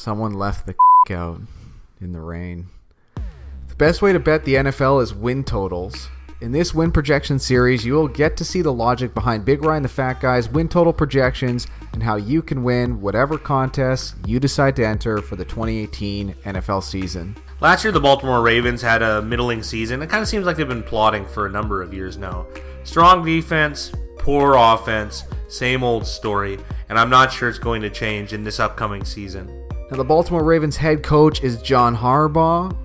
Someone left the out in the rain. The best way to bet the NFL is win totals. In this win projection series, you will get to see the logic behind Big Ryan the Fat Guy's win total projections and how you can win whatever contests you decide to enter for the 2018 NFL season. Last year, the Baltimore Ravens had a middling season. It kind of seems like they've been plotting for a number of years now. Strong defense, poor offense, same old story, and I'm not sure it's going to change in this upcoming season. Now, the Baltimore Ravens head coach is John Harbaugh.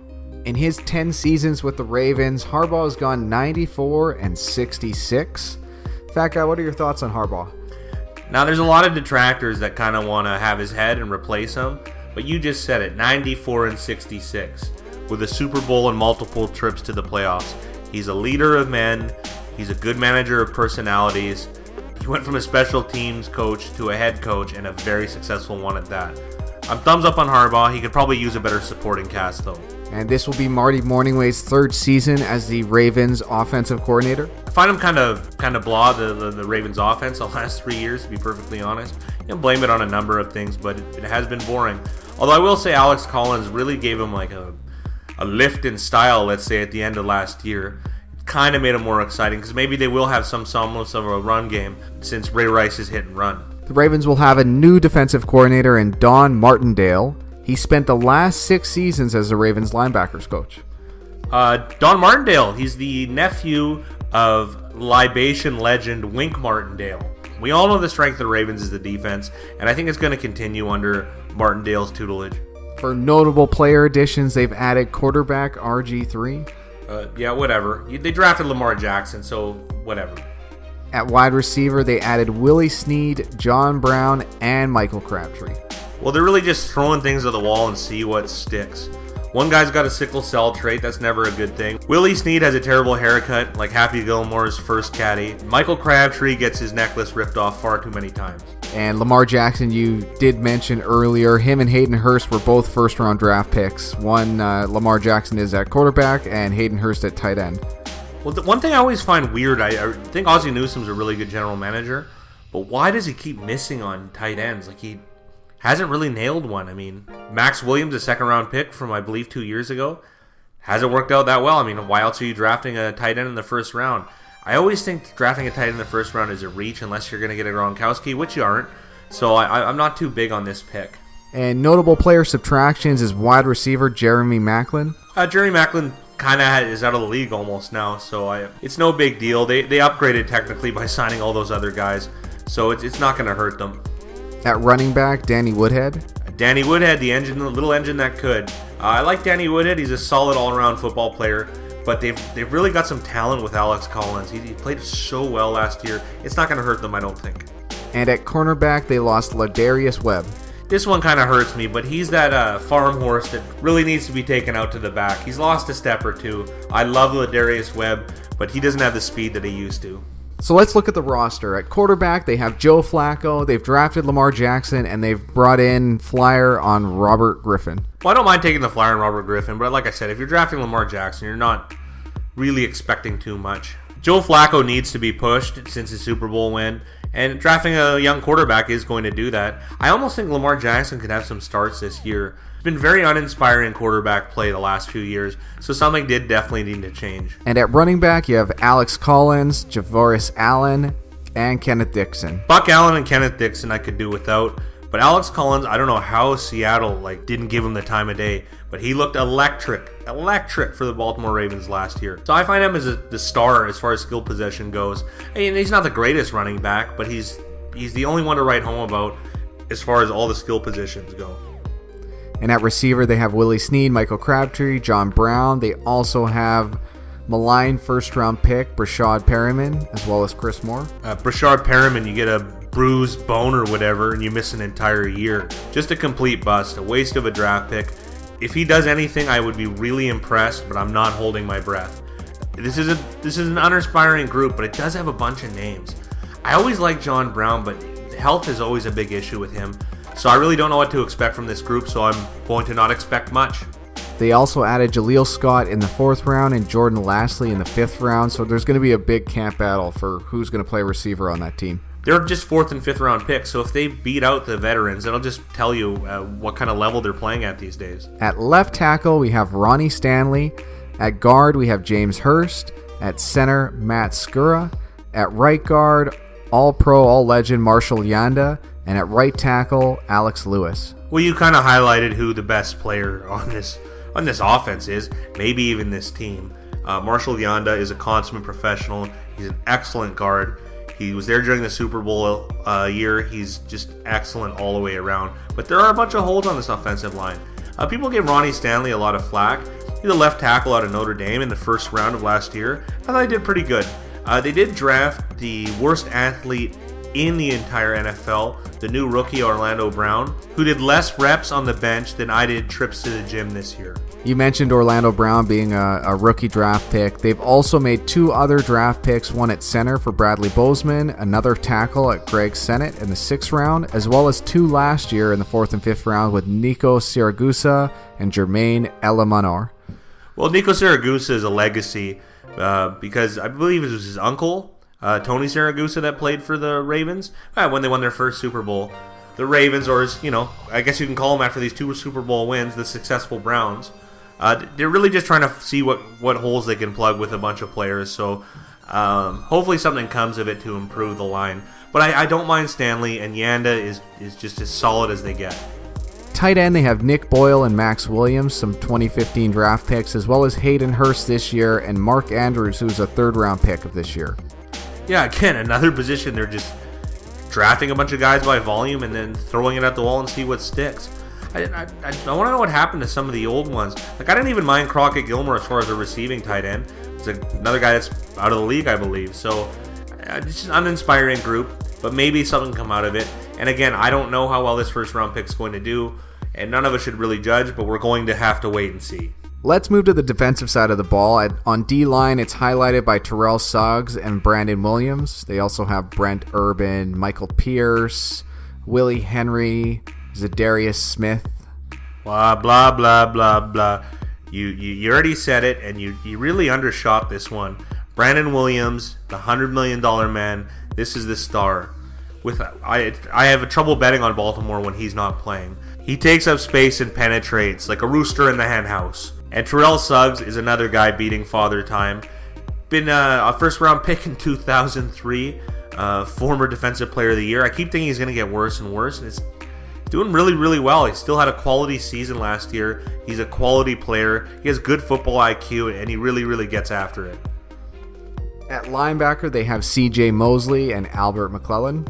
In his 10 seasons with the Ravens, Harbaugh has gone 94-66. Fat Guy, what are your thoughts on Harbaugh? Now, there's a lot of detractors that kind of want to have his head and replace him, but you just said it, 94-66, with a Super Bowl and multiple trips to the playoffs. He's a leader of men. He's a good manager of personalities. He went from a special teams coach to a head coach, and a very successful one at that. I'm thumbs up on Harbaugh. He could probably use a better supporting cast, though. And this will be Marty Morningway's third season as the Ravens offensive coordinator. I find him kind of blah, the Ravens offense the last 3 years, to be perfectly honest. You can blame it on a number of things, but it has been boring. Although I will say Alex Collins really gave him like a lift in style, let's say, at the end of last year. It kind of made him more exciting because maybe they will have some semblance of a run game since Ray Rice is hit and run. The Ravens will have a new defensive coordinator in Don Martindale. He spent the last 6 seasons as the Ravens linebackers coach. Don Martindale, he's the nephew of libation legend Wink Martindale. We all know the strength of the Ravens is the defense, and I think it's going to continue under Martindale's tutelage. For notable player additions, they've added quarterback RG3. Yeah, whatever. They drafted Lamar Jackson, so whatever. At wide receiver, they added Willie Snead, John Brown, and Michael Crabtree. Well, they're really just throwing things at the wall and see what sticks. One guy's got a sickle cell trait. That's never a good thing. Willie Snead has a terrible haircut, like Happy Gilmore's first caddy. Michael Crabtree gets his necklace ripped off far too many times. And Lamar Jackson, you did mention earlier, him and Hayden Hurst were both first-round draft picks. One, Lamar Jackson is at quarterback, and Hayden Hurst at tight end. Well, the one thing I always find weird, I think Ozzie Newsome's a really good general manager, but why does he keep missing on tight ends? Like, he hasn't really nailed one. I mean, Max Williams, a second-round pick from, I believe, 2 years ago, hasn't worked out that well. I mean, why else are you drafting a tight end in the first round? I always think drafting a tight end in the first round is a reach unless you're going to get a Gronkowski, which you aren't. So I'm not too big on this pick. And notable player subtractions is wide receiver Jeremy Maclin. Jerry Maclin kind of is out of the league almost now, so it's no big deal. They upgraded technically by signing all those other guys, so it's not going to hurt them. At running back, Danny Woodhead. Danny Woodhead, the little engine that could. I like Danny Woodhead. He's a solid all-around football player, but they've really got some talent with Alex Collins. He played so well last year. It's not going to hurt them, I don't think. And at cornerback, they lost Ladarius Webb. This one kind of hurts me, but he's that farm horse that really needs to be taken out to the back. He's lost a step or two. I love Ladarius Webb, but he doesn't have the speed that he used to. So let's look at the roster. At quarterback, they have Joe Flacco, they've drafted Lamar Jackson, and they've brought in flyer on Robert Griffin. Well, I don't mind taking the flyer on Robert Griffin, but like I said, if you're drafting Lamar Jackson, you're not really expecting too much. Joe Flacco needs to be pushed since his Super Bowl win, and drafting a young quarterback is going to do that. I almost think Lamar Jackson could have some starts this year. It's been very uninspiring quarterback play the last few years, so something did definitely need to change. And at running back, you have Alex Collins, Javoris Allen, and Kenneth Dixon. Buck Allen and Kenneth Dixon I could do without, but Alex Collins, I don't know how Seattle didn't give him the time of day, but he looked electric for the Baltimore Ravens last year. So I find him as the star as far as skill possession goes. I mean, he's not the greatest running back, but he's the only one to write home about as far as all the skill positions go. And at receiver, they have Willie Snead, Michael Crabtree, John Brown. They also have maligned first-round pick Brashad Perriman, as well as Chris Moore. Brashad Perriman, you get a bruised bone or whatever, and you miss an entire year. Just a complete bust, a waste of a draft pick. If he does anything, I would be really impressed, but I'm not holding my breath. This is an uninspiring group, but it does have a bunch of names. I always like John Brown, but health is always a big issue with him. So I really don't know what to expect from this group, so I'm going to not expect much. They also added Jaleel Scott in the 4th round and Jordan Lastly in the 5th round, so there's going to be a big camp battle for who's going to play receiver on that team. they're just 4th and 5th round picks. So if they beat out the veterans, it'll just tell you what kind of level they're playing at these days. At left tackle, we have Ronnie Stanley. At guard, we have James Hurst. At center, Matt Skura. At right guard, all-pro, all-legend Marshall Yanda. And at right tackle, Alex Lewis. Well, you kind of highlighted who the best player on this offense is, maybe even this team. Marshall Yanda is a consummate professional. He's an excellent guard. He was there during the Super Bowl year. He's just excellent all the way around. But there are a bunch of holes on this offensive line. People give Ronnie Stanley a lot of flack. He's a left tackle out of Notre Dame in the first round of last year. I thought he did pretty good. They did draft the worst athlete in the entire NFL, the new rookie Orlando Brown, who did less reps on the bench than I did trips to the gym this year. You mentioned Orlando Brown being a rookie draft pick. They've also made 2 other draft picks, one at center for Bradley Bozeman, another tackle at Greg Sennett in the 6th round, as well as 2 last year in the 4th and 5th round with Nico Siragusa and Jermaine Elamanor. Well, Nico Siragusa is a legacy because I believe it was his uncle, Tony Siragusa, that played for the Ravens when they won their first Super Bowl. The Ravens, or as I guess you can call them after these 2 Super Bowl wins, the successful Browns. They're really just trying to see what holes they can plug with a bunch of players. So hopefully something comes of it to improve the line. But I don't mind Stanley, and Yanda is just as solid as they get. Tight end, they have Nick Boyle and Max Williams, some 2015 draft picks, as well as Hayden Hurst this year, and Mark Andrews, who's a 3rd round pick of this year. Yeah, again, another position they're just drafting a bunch of guys by volume and then throwing it at the wall and see what sticks. I want to know what happened to some of the old ones. Like, I didn't even mind Crockett Gilmore as far as a receiving tight end. It's another guy that's out of the league, I believe. So it's just an uninspiring group, but maybe something come out of it. And again, I don't know how well this first round pick's going to do, and none of us should really judge, but we're going to have to wait and see. Let's move to the defensive side of the ball. On D-line, it's highlighted by Terrell Suggs and Brandon Williams. They also have Brent Urban, Michael Pierce, Willie Henry, Zadarius Smith. Blah, blah, blah, blah, blah. You already said it, and you really undershot this one. Brandon Williams, the $100 million man, this is the star. I have trouble betting on Baltimore when he's not playing. He takes up space and penetrates like a rooster in the hen house. And Terrell Suggs is another guy beating father time. Been a first-round pick in 2003, former Defensive Player of the Year. I keep thinking he's going to get worse and worse, and it's doing really, really well. He still had a quality season last year. He's a quality player. He has good football IQ, and he really, really gets after it. At linebacker, they have C.J. Mosley and Albert McClellan.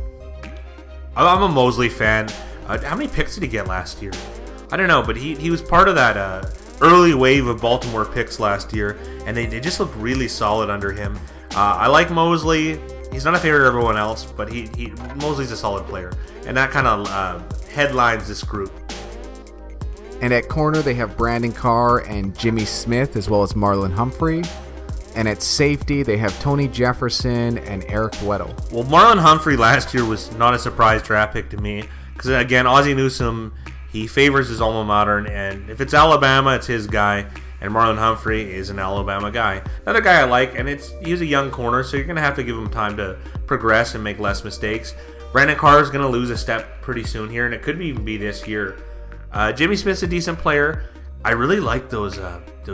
I'm a Mosley fan. How many picks did he get last year? I don't know, but he was part of that early wave of Baltimore picks last year, and they just looked really solid under him. I like Mosley. He's not a favorite to everyone else, but Mosley's a solid player, and that kind of headlines this group. And at corner, they have Brandon Carr and Jimmy Smith, as well as Marlon Humphrey. And at safety, they have Tony Jefferson and Eric Weddle. Well, Marlon Humphrey last year was not a surprise draft pick to me, because again, Ozzie Newsome, he favors his alma mater, and if it's Alabama, it's his guy, and Marlon Humphrey is an Alabama guy. Another guy I like, and he's a young corner, so you're going to have to give him time to progress and make less mistakes. Brandon Carr is going to lose a step pretty soon here, and it could even be this year. Jimmy Smith's a decent player. I really like those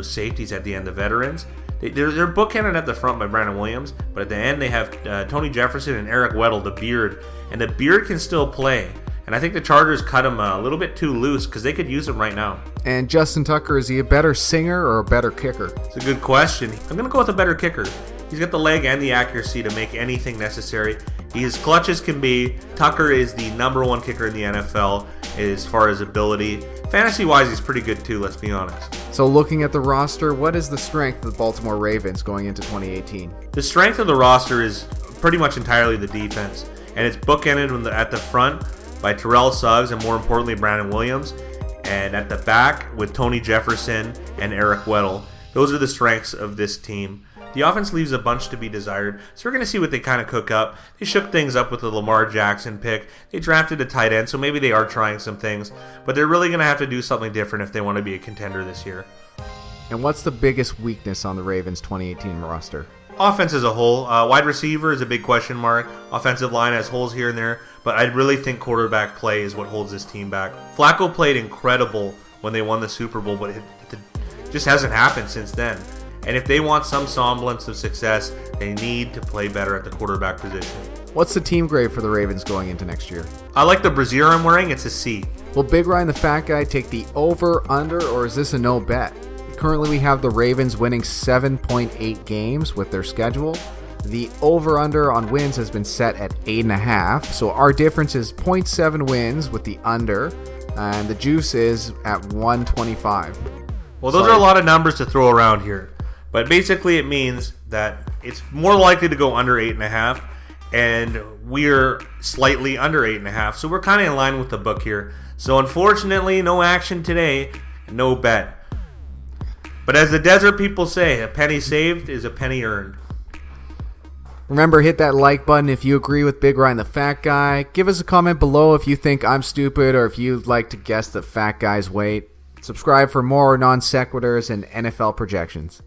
safeties at the end, the veterans. They're bookended at the front by Brandon Williams, but at the end they have Tony Jefferson and Eric Weddle, the beard, and the beard can still play. And I think the Chargers cut him a little bit too loose because they could use him right now. And Justin Tucker, is he a better singer or a better kicker? It's a good question. I'm going to go with a better kicker. He's got the leg and the accuracy to make anything necessary. He's clutch as can be. Tucker is the #1 kicker in the NFL as far as ability. Fantasy-wise, he's pretty good too, let's be honest. So looking at the roster, what is the strength of the Baltimore Ravens going into 2018? The strength of the roster is pretty much entirely the defense. And it's bookended at the front by Terrell Suggs and more importantly Brandon Williams, and at the back with Tony Jefferson and Eric Weddle. Those are the strengths of this team. The offense leaves a bunch to be desired, so we're going to see what they kind of cook up. They shook things up with the Lamar Jackson pick. They drafted a tight end, so maybe they are trying some things, but they're really going to have to do something different if they want to be a contender this year. And what's the biggest weakness on the Ravens 2018 roster? offense as a whole. Wide receiver is a big question mark. Offensive line has holes here and there. But I really think quarterback play is what holds this team back. Flacco played incredible when they won the Super Bowl, but it just hasn't happened since then. And if they want some semblance of success, they need to play better at the quarterback position. What's the team grade for the Ravens going into next year? I like the brassiere I'm wearing. It's a C. Will Big Ryan the Fat Guy take the over/under, or is this a no bet? Currently, we have the Ravens winning 7.8 games with their schedule. The over/under on wins has been set at 8.5, so our difference is 0.7 wins with the under, and the juice is at 125. Well, those are a lot of numbers to throw around here, but basically it means that it's more likely to go under 8.5, and we're slightly under 8.5, so we're kind of in line with the book here. So unfortunately, no action today, no bet. But as the desert people say, a penny saved is a penny earned. Remember, hit that like button if you agree with Big Ryan the Fat Guy. Give us a comment below if you think I'm stupid or if you'd like to guess the fat guy's weight. Subscribe for more non sequiturs and NFL projections.